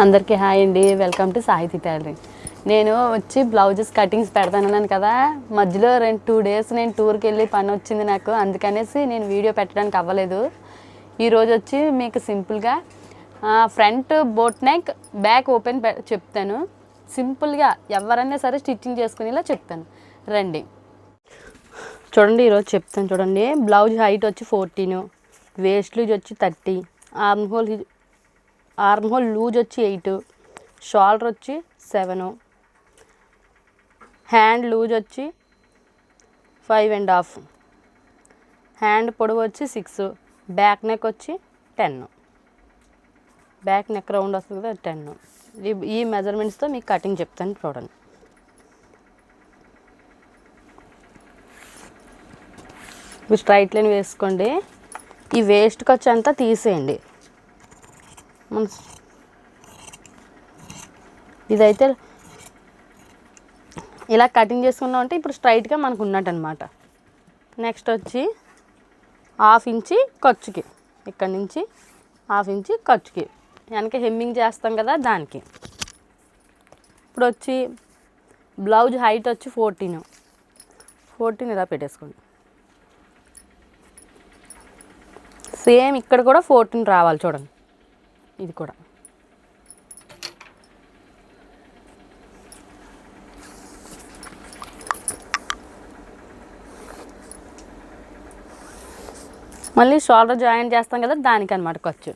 అందరికీ హాయ్ అండి, welcome to సాహితీ టైలరింగ్. నేను వచ్చి బ్లౌజెస్ కటింగ్స్ పెడతానన్నాను కదా, మధ్యలో 2 డేస్ నేను టూర్కి వెళ్ళి పని వచ్చింది నాకు, అందుకనేసి నేను వీడియో పెట్టడానికి అవ్వలేదు. ఈరోజు వచ్చి మీకు సింపుల్గా front boat neck back open చెప్తాను. సింపుల్గా ఎవరైనా సరే స్టిచ్చింగ్ చేసుకునేలా చెప్తాను, రండి చూడండి. ఈరోజు చెప్తాను చూడండి. బ్లౌజ్ హైట్ వచ్చి 14, వేస్ట్ లూజ్ వచ్చి 30, ఆర్మ్ హోల్ లూజ్ వచ్చి 8, షోల్డర్ వచ్చి 7, హ్యాండ్ లూజ్ వచ్చి 5.5, హ్యాండ్ పొడవు వచ్చి 6, బ్యాక్ నెక్ వచ్చి 10, బ్యాక్ నెక్ రౌండ్ వస్తుంది కదా 10. ఈ మెజర్మెంట్స్తో మీకు కటింగ్ చెప్తాను చూడండి. ఇప్పుడు స్ట్రైట్ లైన్ వేసుకోండి. ఈ వేస్ట్కి వచ్చేంత తీసేయండి. ఇదైతే ఇలా కటింగ్ చేసుకున్నాం అంటే ఇప్పుడు స్ట్రైట్గా మనకు ఉన్నట్టు అనమాట. నెక్స్ట్ వచ్చి 1/2 ఇంచి ఖర్చుకి, ఇక్కడ నుంచి 1/2 ఇంచి ఖర్చుకి వెనక హెమ్మింగ్ చేస్తాం కదా దానికి. ఇప్పుడు వచ్చి బ్లౌజ్ హైట్ వచ్చి 14 ఇలా పెట్టేసుకోండి. సేమ్ ఇక్కడ కూడా 14 రావాలి చూడండి. ఇది కూడా మళ్ళీ షోల్డర్ జాయిన్ చేస్తాం కదా దానికనమాట ఖర్చు.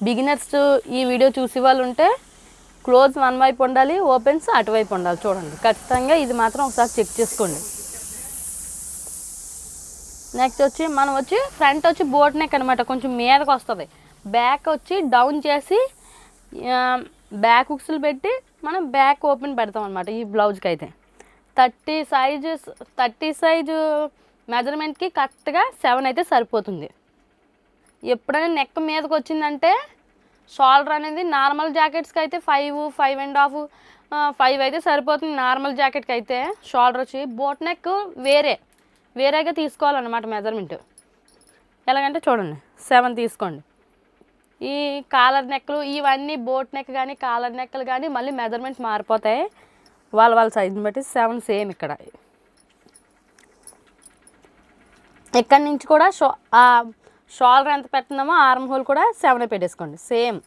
బిగినర్స్ ఈ వీడియో చూసే వాళ్ళు ఉంటే క్లోజ్ వన్ వైపు ఉండాలి, ఓపెన్స్ అటువైపు ఉండాలి చూడండి. ఖచ్చితంగా ఇది మాత్రం ఒకసారి చెక్ చేసుకోండి. నెక్స్ట్ వచ్చి మనం వచ్చి ఫ్రంట్ వచ్చి బోట్ నెక్ అనమాట, కొంచెం మీదకి వస్తుంది. బ్యాక్ వచ్చి డౌన్ చేసి బ్యాక్ హుక్స్లు పెట్టి మనం బ్యాక్ ఓపెన్ పెడతాం అనమాట. ఈ బ్లౌజ్కి అయితే 30 సైజు మెజర్మెంట్కి కరెక్ట్గా 7 అయితే సరిపోతుంది. ఎప్పుడైనా నెక్ మీదకి వచ్చిందంటే షోల్డర్ అనేది నార్మల్ జాకెట్స్కి అయితే 5, 5.5, 5 అయితే సరిపోతుంది నార్మల్ జాకెట్కి అయితే. షోల్డర్ వచ్చి బోట్ నెక్ వేరేగా తీసుకోవాలన్నమాట మెజర్మెంట్. ఎలాగంటే చూడండి 7 తీసుకోండి. ఈ కాలర్ నెక్లు ఇవన్నీ బోట్ నెక్ కానీ కాలర్ నెక్లు కానీ మళ్ళీ మెజర్మెంట్స్ మారిపోతాయి వాళ్ళ సైజుని బట్టి. 7 సేమ్ ఇక్కడ. ఇక్కడి నుంచి కూడా షోల్డర్ ఎంత పెట్టినామో ఆర్మ్ హోల్ కూడా 7 పెట్టేసుకోండి సేమ్.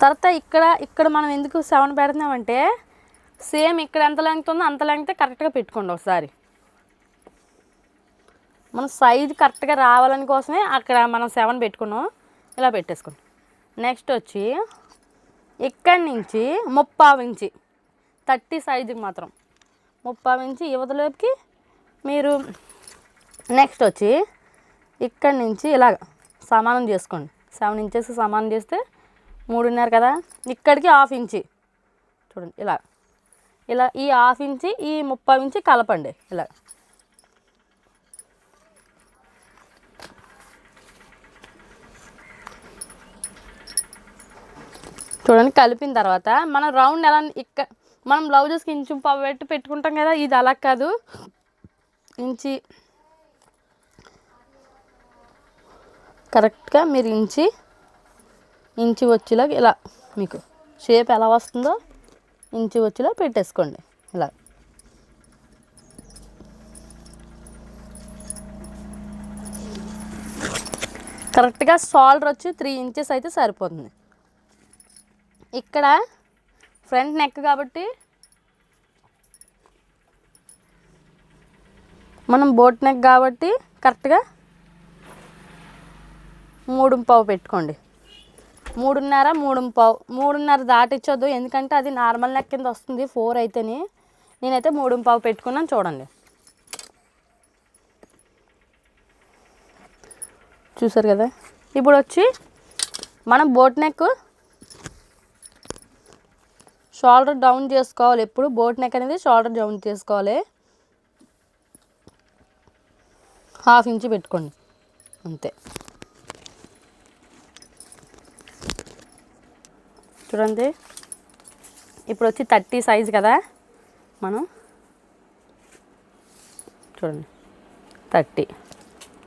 తర్వాత ఇక్కడ మనం ఎందుకు 7 పెడుతున్నామంటే సేమ్ ఇక్కడ ఎంత లెంగ్త్ ఉందో అంత లెంగ్త్ కరెక్ట్గా పెట్టుకోండి ఒకసారి. మన సైజు కరెక్ట్గా రావాలని కోసమే అక్కడ మనం 7 పెట్టుకున్నాం, ఇలా పెట్టేసుకోండి. నెక్స్ట్ వచ్చి ఇక్కడి నుంచి 30 ఇంచి 30 సైజుకి మాత్రం 30 ఇంచి యువతలోకి మీరు. నెక్స్ట్ వచ్చి ఇక్కడి నుంచి ఇలాగ సమానం చేసుకోండి. 7 ఇంచెస్ సమానం చేస్తే 3.5 కదా. ఇక్కడికి 1/2 ఇంచి చూడండి ఇలా ఈ 1/2 ఇంచి ఈ 30 ఇంచి కలపండి ఇలా. చూడండి కలిపిన తర్వాత మనం రౌండ్ ఎలా మనం బ్లౌజెస్కి ఇంచు పెట్టుకుంటాం కదా, ఇది అలా కాదు. ఇంచి కరెక్ట్గా మీరు ఇంచి వచ్చేలాగా ఇలా మీకు షేప్ ఎలా వస్తుందో ఇంచి వచ్చేలా పెట్టేసుకోండి ఇలా. కరెక్ట్గా షోల్డర్ వచ్చి 3 ఇంచెస్ అయితే సరిపోతుంది. ఇక్కడ ఫ్రంట్ నెక్ కాబట్టి మనం బోట్ నెక్ కాబట్టి కరెక్ట్గా 3.5 పెట్టుకోండి. 3.5 దాటించొద్దు, ఎందుకంటే అది నార్మల్ నెక్ కింద వస్తుంది 4 అయితేనే. నేనైతే 3.5 పెట్టుకున్నాను చూడండి. చూసారు కదా. ఇప్పుడు వచ్చి మనం బోట్ నెక్ షోల్డర్ డౌన్ చేసుకోవాలి. ఎప్పుడు బోట్ నెక్ అనేది షోల్డర్ డౌన్ చేసుకోవాలి. 1/2 ఇంచి పెట్టుకోండి అంతే. చూడండి ఇప్పుడు వచ్చి 30 సైజు కదా, మనం చూడండి 30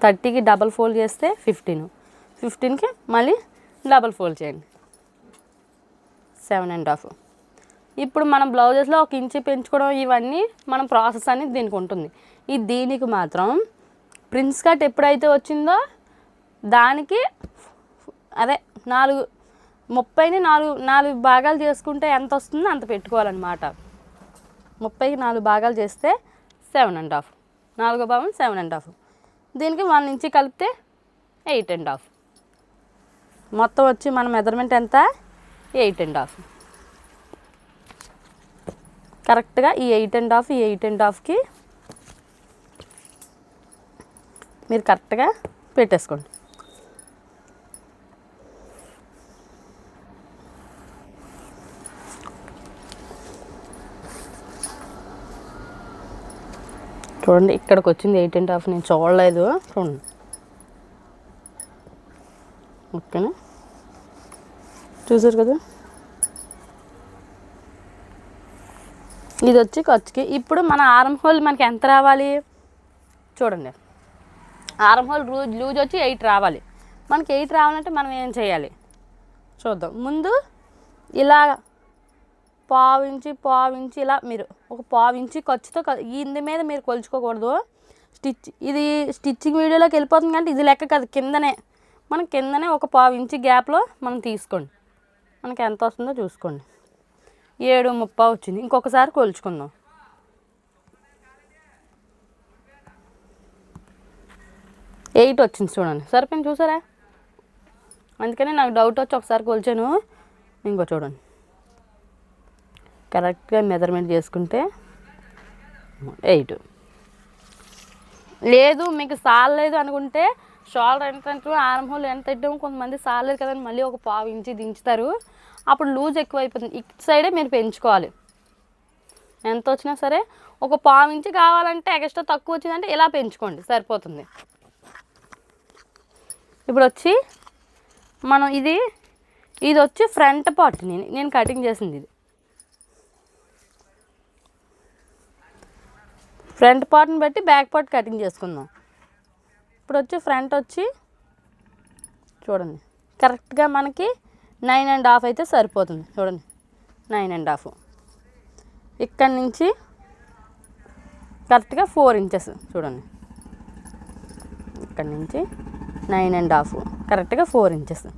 30కి డబల్ ఫోల్డ్ చేస్తే 15కి మళ్ళీ డబల్ ఫోల్డ్ చేయండి 7.5. ఇప్పుడు మనం బ్లౌజెస్లో 1 ఇంచు పెంచుకోవడం ఇవన్నీ మనం ప్రాసెస్ అనేది దీనికి ఉంటుంది. దీనికి మాత్రం ప్రిన్స్ కట్ ఎప్పుడైతే వచ్చిందో దానికి అదే 30ని 4 భాగాలు చేసుకుంటే ఎంత వస్తుందో అంత పెట్టుకోవాలన్నమాట. 30కి 4 భాగాలు చేస్తే 7.5, 4వ భాగం 7.5. దీనికి 1 ఇంచు కలిపితే 8.5. మొత్తం వచ్చి మన మెజర్మెంట్ ఎంత 8.5. కరెక్ట్గా ఈ 8.5కి మీరు కరెక్ట్గా పెట్టేసుకోండి. చూడండి ఇక్కడికి వచ్చింది 8.5. నేను చూడలేదు, చూడండి. ఓకేనా, చూసారు కదా. ఇది వచ్చి ఖర్చుకి. ఇప్పుడు మన ఆర్మ్ హోల్ మనకి ఎంత రావాలి చూడండి. ఆర్మ్ హోల్ లూజ్ వచ్చి 8 రావాలి. మనకి 8 రావాలంటే మనం ఏం చేయాలి చూద్దాం. ముందు ఇలా పావు ఇంచి ఇలా మీరు ఒక పావు ఇంచి ఖర్చుతో ఇంది మీద మీరు కొలుచుకోకూడదు. ఇది స్టిచ్చింగ్ వీడియోలోకి వెళ్ళిపోతుంది కానీ ఇది లెక్క కాదు. కిందనే ఒక పావు ఇంచి గ్యాప్లో మనం తీసుకోండి. మనకి ఎంత వస్తుందో చూసుకోండి. 7.30 వచ్చింది. ఇంకొకసారి కొలుచుకుందాం. 8 వచ్చింది చూడండి. సరిపోయింది చూసారా. అందుకని నాకు డౌట్ వచ్చి ఒకసారి కొలిచాను. ఇంకో చూడండి, కరెక్ట్గా మెజర్మెంట్ చేసుకుంటే 8. లేదు మీకు సాలలేదు అనుకుంటే షోల్డర్ ఎంత ఆర్మ్ హోల్ ఎంత ఇద్దాము. కొంతమంది సాలలేదు కదండి మళ్ళీ ఒక పావు ఇంచి దించుతారు. అప్పుడు లూజ్ ఎక్కువ అయిపోతుంది. ఇటు సైడే మీరు పెంచుకోవాలి. ఎంత వచ్చినా సరే ఒక పావు ఇంచి కావాలంటే ఎక్స్ట్రా తక్కువ వచ్చిందంటే ఇలా పెంచుకోండి, సరిపోతుంది. ఇప్పుడు వచ్చి మనం ఇది వచ్చి ఫ్రంట్ పార్ట్ నేను కటింగ్ చేసింది. ఇది ఫ్రంట్ పార్ట్ని బట్టి బ్యాక్ పార్ట్ కటింగ్ చేసుకుందాం. ఇప్పుడు వచ్చి ఫ్రంట్ వచ్చి చూడండి కరెక్ట్గా మనకి 9.5 అయితే సరిపోతుంది. చూడండి 9.5. ఇక్కడి నుంచి కరెక్ట్గా 4 ఇంచెస్ చూడండి. ఇక్కడి నుంచి 9.5 కరెక్ట్గా 4 ఇంచెస్.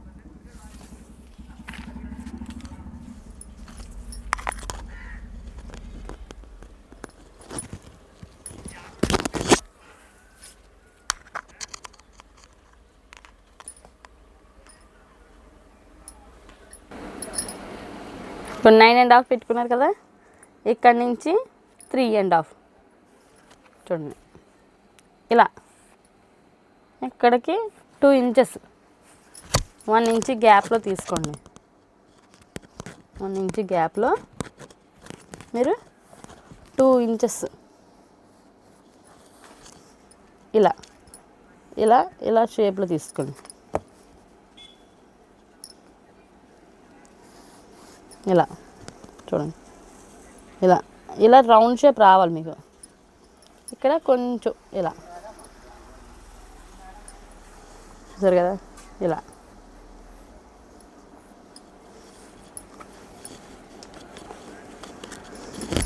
ఇప్పుడు 9.5 పెట్టుకున్నారు కదా. ఇక్కడి నుంచి 3.5 చూడండి. ఇలా ఇక్కడికి 2 ఇంచెస్ 1 ఇంచ్ గ్యాప్లో తీసుకోండి. 1 ఇంచ్ గ్యాప్లో మీరు 2 ఇంచెస్ ఇలా షేప్లో తీసుకోండి. ఇలా చూడండి. ఇలా రౌండ్ షేప్ రావాలి మీకు. ఇక్కడ కొంచెం ఇలా చూసారు కదా. ఇలా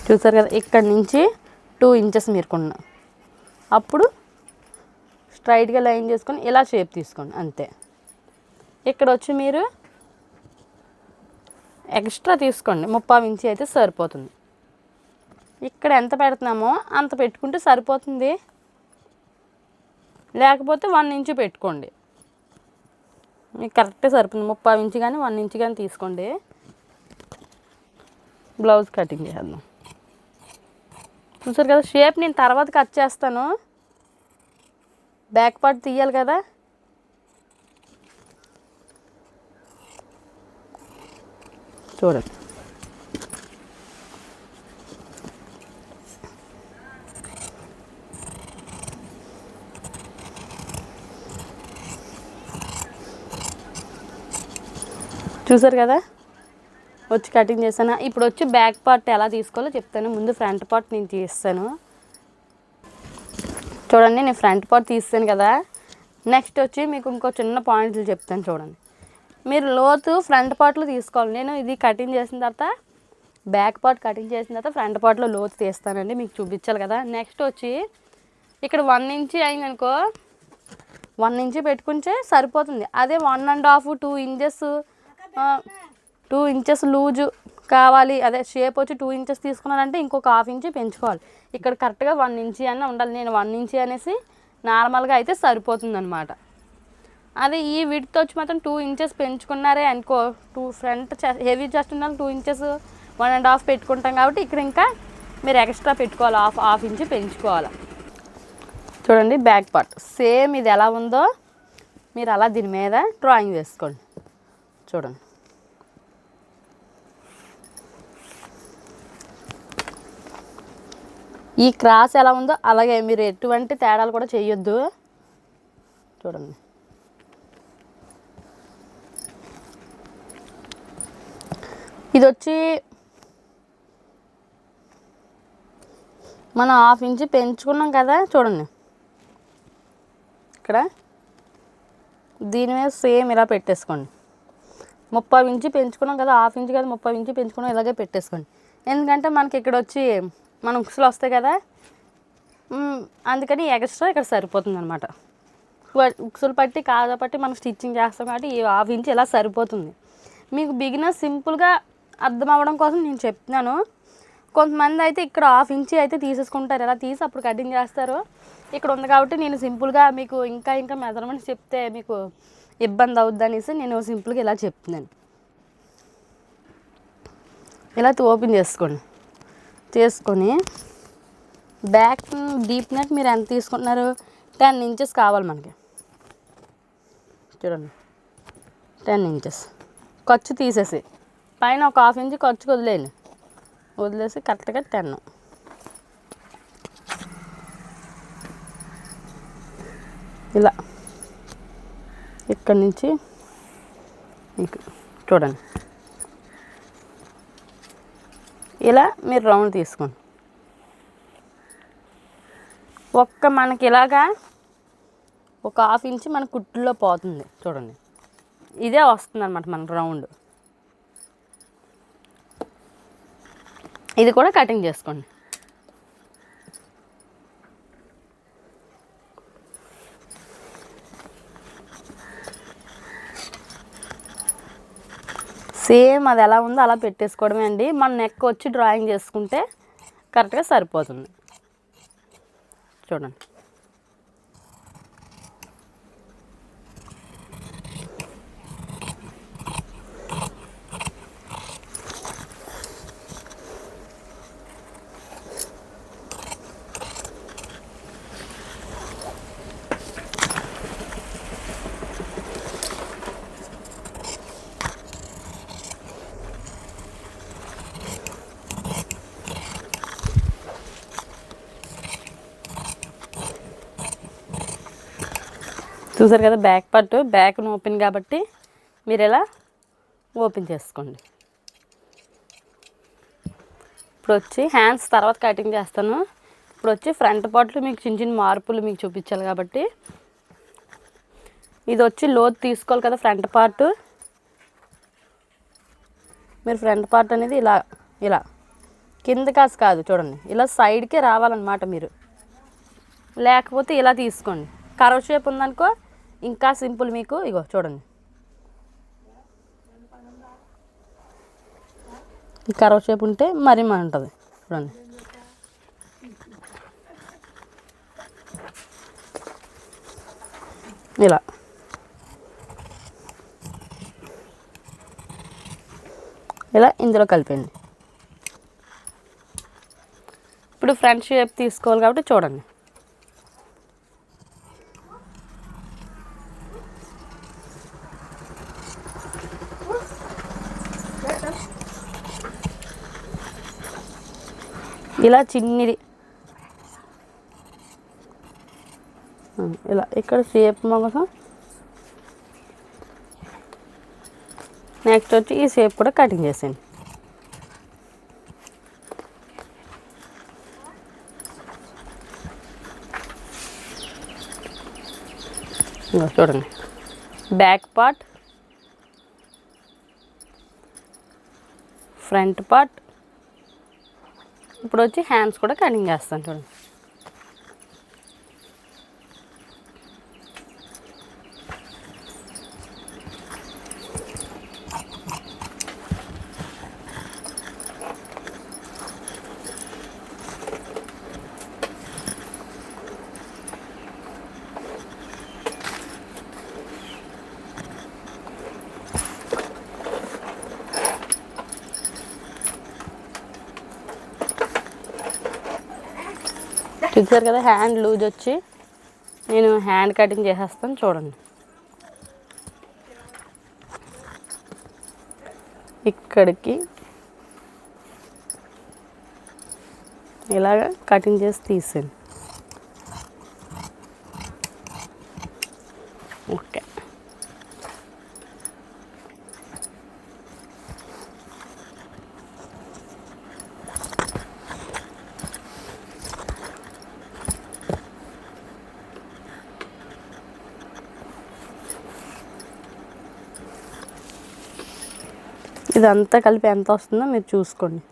చూసారు కదా. ఇక్కడి నుంచి 2 ఇంచెస్ మీరు కొన్న అప్పుడు స్ట్రైట్గా లైన్ చేసుకొని ఇలా షేప్ తీసుకోండి అంతే. ఇక్కడ వచ్చి మీరు ఎక్స్ట్రా తీసుకోండి. 30 ఇంచి అయితే సరిపోతుంది. ఇక్కడ ఎంత పెడుతున్నామో అంత పెట్టుకుంటే సరిపోతుంది. లేకపోతే 1 ఇంచు పెట్టుకోండి, మీకు కరెక్ట్గా సరిపోతుంది. 30 ఇంచు కానీ 1 ఇంచు కానీ తీసుకోండి. బ్లౌజ్ కటింగ్ చేద్దాం. చూసారు కదా షేప్ నేను తర్వాత కట్ చేస్తాను. బ్యాక్ పార్ట్ తీయాలి కదా. చూడండి చూసారు కదా వచ్చి కటింగ్ చేస్తాను. ఇప్పుడు వచ్చి బ్యాక్ పార్ట్ ఎలా తీసుకోవాలో చెప్తాను. ముందు ఫ్రంట్ పార్ట్ నేను తీస్తాను. చూడండి నేను ఫ్రంట్ పార్ట్ తీస్తాను కదా. నెక్స్ట్ వచ్చి మీకు ఇంకో చిన్న పాయింట్లు చెప్తాను చూడండి. మీరు లోతు ఫ్రంట్ పార్ట్లో తీసుకోవాలి. నేను ఇది కటింగ్ చేసిన తర్వాత బ్యాక్ పార్ట్ కటింగ్ చేసిన తర్వాత ఫ్రంట్ పార్ట్లో లోతు తీస్తానండి, మీకు చూపించాలి కదా. నెక్స్ట్ వచ్చి ఇక్కడ 1 ఇంచ్ అయిందనుకో, 1 ఇంచ్ పెట్టుకుంటే సరిపోతుంది. అదే 1.5 2 ఇంచెస్ 2 ఇంచెస్ లూజు కావాలి, అదే షేప్ వచ్చి 2 ఇంచెస్ తీసుకున్నారంటే ఇంకొక 1/2 ఇంచ్ పెంచుకోవాలి. ఇక్కడ కరెక్ట్గా 1 ఇంచ్ అన్న ఉండాలి. నేను 1 ఇంచ్ అనేసి నార్మల్గా అయితే సరిపోతుంది అనమాట. అదే ఈ విడ్త్ వచ్చి మాత్రం 2 ఇంచెస్ పెంచుకున్నారే అనుకో, 2 ఫ్రంట్ హెవీ చెస్ట్ ఉండాలి, 2 ఇంచెస్ 1.5 పెట్టుకుంటాం కాబట్టి ఇక్కడ ఇంకా మీరు ఎక్స్ట్రా పెట్టుకోవాలి, హాఫ్ ఇంచ్ పెంచుకోవాలి. చూడండి బ్యాక్ పార్ట్ సేమ్ ఇది ఎలా ఉందో మీరు అలా దీని మీద డ్రాయింగ్ వేసుకోండి. చూడండి ఈ క్రాస్ ఎలా ఉందో అలాగే మీరు ఎటువంటి తేడాలు కూడా చేయొద్దు. చూడండి ఇది వచ్చి మనం 1/2 ఇంచ్ పెంచుకున్నాం కదా. చూడండి ఇక్కడ దీని మీద సేమ్ ఇలా పెట్టేసుకోండి. 30 ఇంచ్ పెంచుకున్నాం కదా, 1/2 ఇంచ్ కదా 30 ఇంచ్ పెంచుకున్నాం, ఇలాగే పెట్టేసుకోండి. ఎందుకంటే మనకి ఇక్కడ వచ్చి మన ఉక్సులు వస్తాయి కదా, అందుకని ఎక్స్ట్రా ఇక్కడ సరిపోతుంది అనమాట. ఉక్సులు పట్టి కాజా పట్టి మనం స్టిచ్చింగ్ చేస్తాం కాబట్టి ఈ 1/2 ఇంచ్ ఇలా సరిపోతుంది. మీకు బిగినర్ సింపుల్గా అర్థం అవ్వడం కోసం నేను చెప్తున్నాను. కొంతమంది అయితే ఇక్కడ 1/2 ఇంచ్ అయితే తీసేసుకుంటారు, ఇలా తీసి అప్పుడు కటింగ్ చేస్తారు. ఇక్కడ ఉంది కాబట్టి నేను సింపుల్గా మీకు ఇంకా మెజర్మెంట్స్ చెప్తే మీకు ఇబ్బంది అవుద్ది అనేసి నేను సింపుల్గా ఇలా చెప్తున్నాను. ఇలా ఓపెన్ చేసుకొని బ్యాక్ డీప్ నెక్ మీరు ఎంత తీసుకుంటున్నారు, 10 ఇంచెస్ కావాలి మనకి. చూడండి 10 ఇంచెస్ ఖర్చు తీసేసి పైన ఒక 1/2 ఇంచ్ ఖర్చుకు వదిలేసి కరెక్ట్గా 10. ఇలా ఇక్కడి నుంచి చూడండి ఇలా మీరు రౌండ్ తీసుకోండి. మనకి ఇలాగా ఒక 1/2 ఇంచ్ మన కుట్టుల్లో పోతుంది. చూడండి ఇదే వస్తుంది అనమాట మనకు రౌండ్. ఇది కూడా కటింగ్ చేసుకోండి. సేమ్ అది ఎలా ఉందో అలా పెట్టేసుకోవడమే అండి. మన నెక్ వచ్చి డ్రాయింగ్ చేసుకుంటే కరెక్ట్గా సరిపోతుంది. చూడండి చూసారు కదా బ్యాక్ పార్ట్, బ్యాక్ ఓపెన్ కాబట్టి మీరు ఇలా ఓపెన్ చేసుకోండి. ఇప్పుడు వచ్చి హ్యాండ్స్ తర్వాత కటింగ్ చేస్తాను. ఇప్పుడు వచ్చి ఫ్రంట్ పార్ట్లో మీకు చిన్న మార్పులు మీకు చూపించాలి కాబట్టి ఇది వచ్చి లోతు తీసుకోవాలి కదా ఫ్రంట్ పార్ట్. మీరు ఫ్రంట్ పార్ట్ అనేది ఇలా కింద కాదు చూడండి, ఇలా సైడ్కే రావాలన్నమాట మీరు. లేకపోతే ఇలా తీసుకోండి. కర్వ్ షేప్ ఉందనుకో ఇంకా సింపుల్ మీకు. ఇగో చూడండి ఈ కర్వ్ షేప్ ఉంటే మరీ ఉంటుంది. చూడండి ఇలా ఇందులో కలిపండి. ఇప్పుడు ఫ్రంట్ షేప్ తీసుకోవాలి కాబట్టి చూడండి ఇలా చిన్నది ఇలా ఇక్కడ షేప్ కోసం. నెక్స్ట్ వచ్చి ఈ షేప్ కూడా కటింగ్ చేసేయండి. ఇదిగో చూడండి, బ్యాక్ పార్ట్, ఫ్రంట్ పార్ట్. ఇప్పుడు వచ్చి హ్యాండ్స్ కూడా కటింగ్ చేస్తాను చూడండి. చూసారు కదా, హ్యాండ్ లూజ్ వచ్చి నేను హ్యాండ్ కటింగ్ చేసేస్తాను చూడండి. ఇక్కడికి ఇలాగ కటింగ్ చేసి తీసాను. ఓకే, ఇదంతా కలిపి ఎంత వస్తుందో మీరు చూసుకోండి.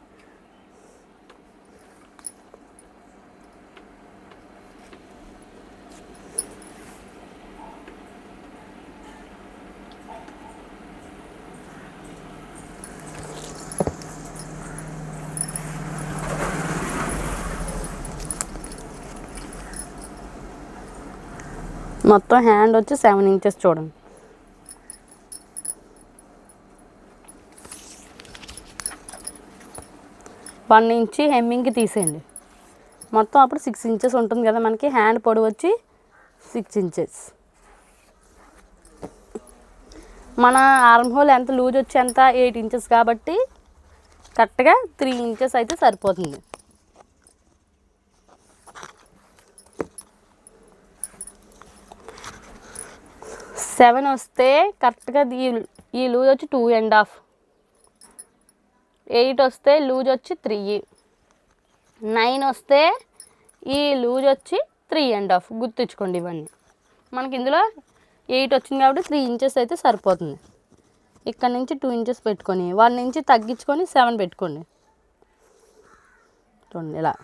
మొత్తం హ్యాండ్ వచ్చి 7 ఇంచెస్ చూడండి. వన్ ఇంచి హెమ్మింగ్కి తీసేయండి. మొత్తం అప్పుడు 6 ఇంచెస్ ఉంటుంది కదా మనకి. హ్యాండ్ పొడవు వచ్చి 6 ఇంచెస్. మన ఆర్మ్ హోల్ ఎంత లూజ్ వచ్చి ఎంత 8 ఇంచెస్ కాబట్టి కరెక్ట్గా 3 ఇంచెస్ అయితే సరిపోతుంది. సెవెన్ వస్తే కరెక్ట్గా ఈ లూజ్ వచ్చి 2.5. 8 వస్తే లూజ్ వచ్చి 3. 9 వస్తే ఈ లూజ్ వచ్చి 3.5. గుర్తుంచుకోండి ఇవన్నీ. మనకి ఇందులో 8 వచ్చింది కాబట్టి 3 ఇంచెస్ అయితే సరిపోతుంది. ఇక్కడ నుంచి 2 ఇంచెస్ పెట్టుకొని 1 ఇంచ్ తగ్గించుకొని 7 పెట్టుకోండి చూడండి. ఇలా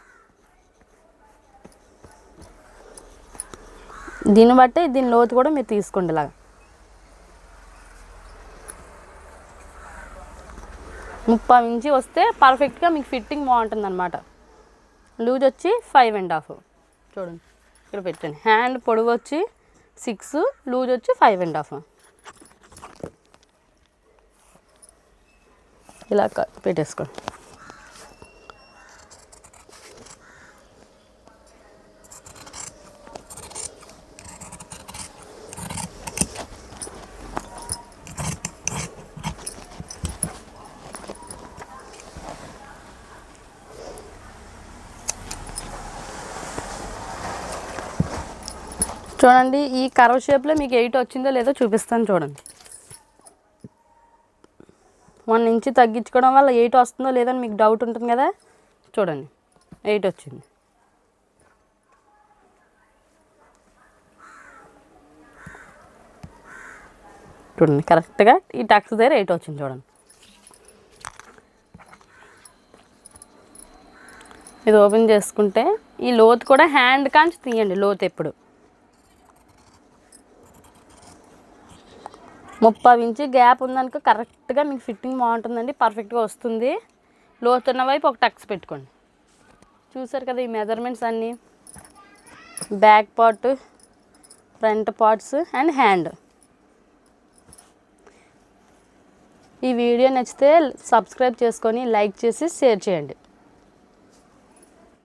దీన్ని బట్టి దీని లోతు కూడా మీరు తీసుకోండి. ఇలాగా 30 ఇంచి వస్తే పర్ఫెక్ట్గా మీకు ఫిట్టింగ్ బాగుంటుంది అనమాట. లూజ్ వచ్చి 5.5 చూడండి. ఇక్కడ పెట్టండి. హ్యాండ్ పొడవు వచ్చి 6, లూజ్ వచ్చి 5.5. ఇలా పెట్టేసుకోండి. చూడండి, ఈ కర్వ్ షేప్లో మీకు 8 వచ్చిందో లేదో చూపిస్తాను చూడండి. 1 ఇంచ్ తగ్గించుకోవడం వల్ల 8 వస్తుందో లేదో అని మీకు డౌట్ ఉంటుంది కదా. చూడండి, 8 వచ్చింది. చూడండి, కరెక్ట్గా ఈ టక్స్ దగ్గర 8 వచ్చింది చూడండి. ఇది ఓపెన్ చేసుకుంటే ఈ లోతు కూడా హ్యాండ్ కాంచి తీయండి. లోతు ఎప్పుడు 30 ఇంచ్ గ్యాప్ ఉందనుకో కరెక్ట్గా మీకు ఫిట్టింగ్ బాగుంటుందండి. పర్ఫెక్ట్గా వస్తుంది. లోతున్న వైపు ఒక టక్స్ పెట్టుకోండి. చూసారు కదా ఈ మెజర్మెంట్స్ అన్నీ, back part, front parts and hand. ఈ వీడియో నచ్చితే సబ్స్క్రైబ్ చేసుకొని లైక్ చేసి షేర్ చేయండి.